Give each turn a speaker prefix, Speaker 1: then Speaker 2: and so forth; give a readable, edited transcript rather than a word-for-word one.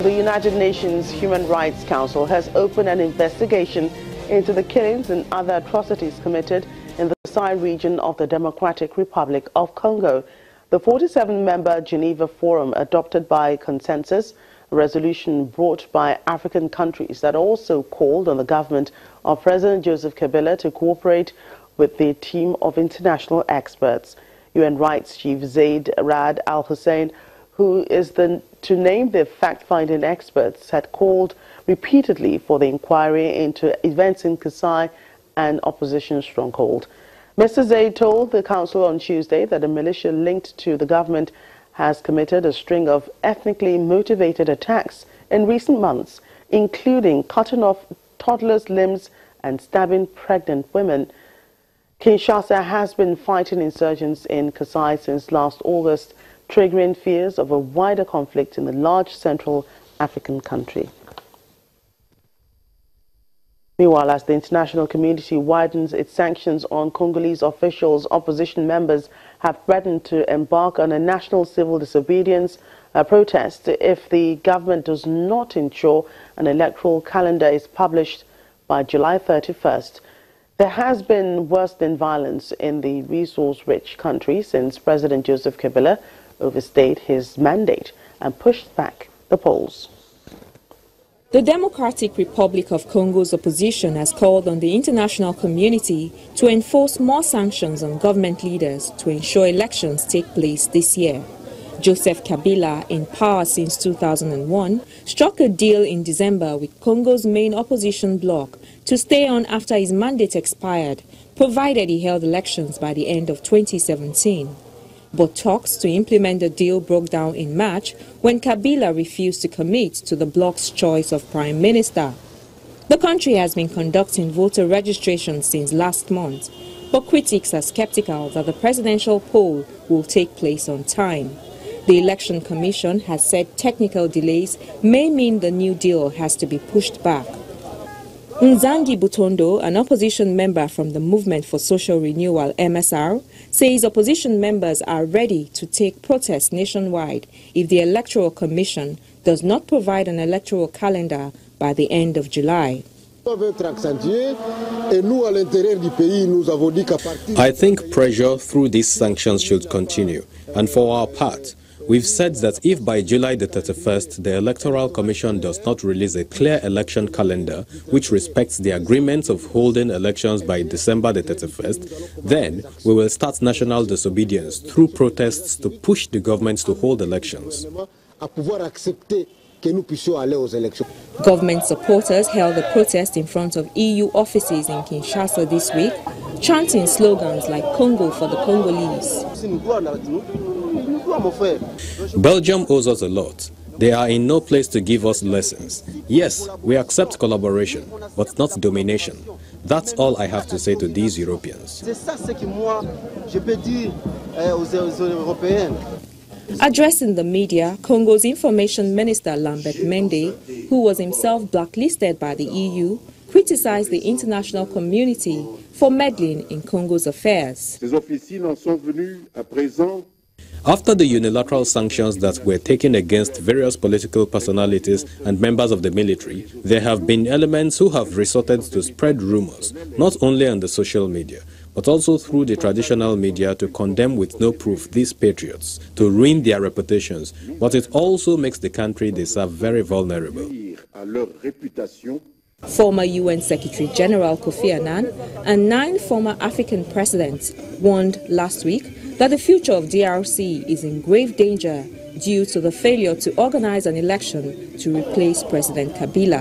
Speaker 1: The United Nations Human Rights Council has opened an investigation into the killings and other atrocities committed in the Kasai region of the Democratic Republic of Congo. The 47-member Geneva Forum adopted by consensus a resolution brought by African countries that also called on the government of President Joseph Kabila to cooperate with the team of international experts. UN Rights Chief Zaid Rad Al-Hussein, who is to name the fact-finding experts, had called repeatedly for the inquiry into events in Kasai, an opposition stronghold. Mr. Zaid told the council on Tuesday that a militia linked to the government has committed a string of ethnically motivated attacks in recent months, including cutting off toddlers' limbs and stabbing pregnant women. Kinshasa has been fighting insurgents in Kasai since last August, triggering fears of a wider conflict in the large Central African country. Meanwhile, as the international community widens its sanctions on Congolese officials, opposition members have threatened to embark on a national civil disobedience protest if the government does not ensure an electoral calendar is published by July 31st. There has been worsening violence in the resource-rich country since President Joseph Kabila overstayed his mandate and pushed back the polls.
Speaker 2: The Democratic Republic of Congo's opposition has called on the international community to enforce more sanctions on government leaders to ensure elections take place this year. Joseph Kabila, in power since 2001, struck a deal in December with Congo's main opposition bloc to stay on after his mandate expired, provided he held elections by the end of 2017. But talks to implement the deal broke down in March when Kabila refused to commit to the bloc's choice of prime minister. The country has been conducting voter registration since last month, but critics are skeptical that the presidential poll will take place on time. The Election Commission has said technical delays may mean the new deal has to be pushed back. Nzangi Butondo, an opposition member from the Movement for Social Renewal (MSR), says opposition members are ready to take protests nationwide if the Electoral Commission does not provide an electoral calendar by the end of July.
Speaker 3: I think pressure through these sanctions should continue, and for our part, we've said that if by July the 31st the Electoral Commission does not release a clear election calendar which respects the agreement of holding elections by December the 31st, then we will start national disobedience through protests to push the government to hold elections.
Speaker 2: Government supporters held a protest in front of EU offices in Kinshasa this week, chanting slogans like "Congo for the Congolese."
Speaker 3: Belgium owes us a lot. They are in no place to give us lessons. Yes, we accept collaboration, but not domination. That's all I have to say to these Europeans.
Speaker 2: Addressing the media, Congo's Information Minister Lambert Mende, who was himself blacklisted by the EU, criticized the international community for meddling in Congo's affairs.
Speaker 3: After the unilateral sanctions that were taken against various political personalities and members of the military, there have been elements who have resorted to spread rumors, not only on the social media, but also through the traditional media to condemn with no proof these patriots, to ruin their reputations, but it also makes the country they serve very vulnerable.
Speaker 2: Former UN Secretary General Kofi Annan and 9 former African presidents warned last week that the future of DRC is in grave danger due to the failure to organize an election to replace President Kabila.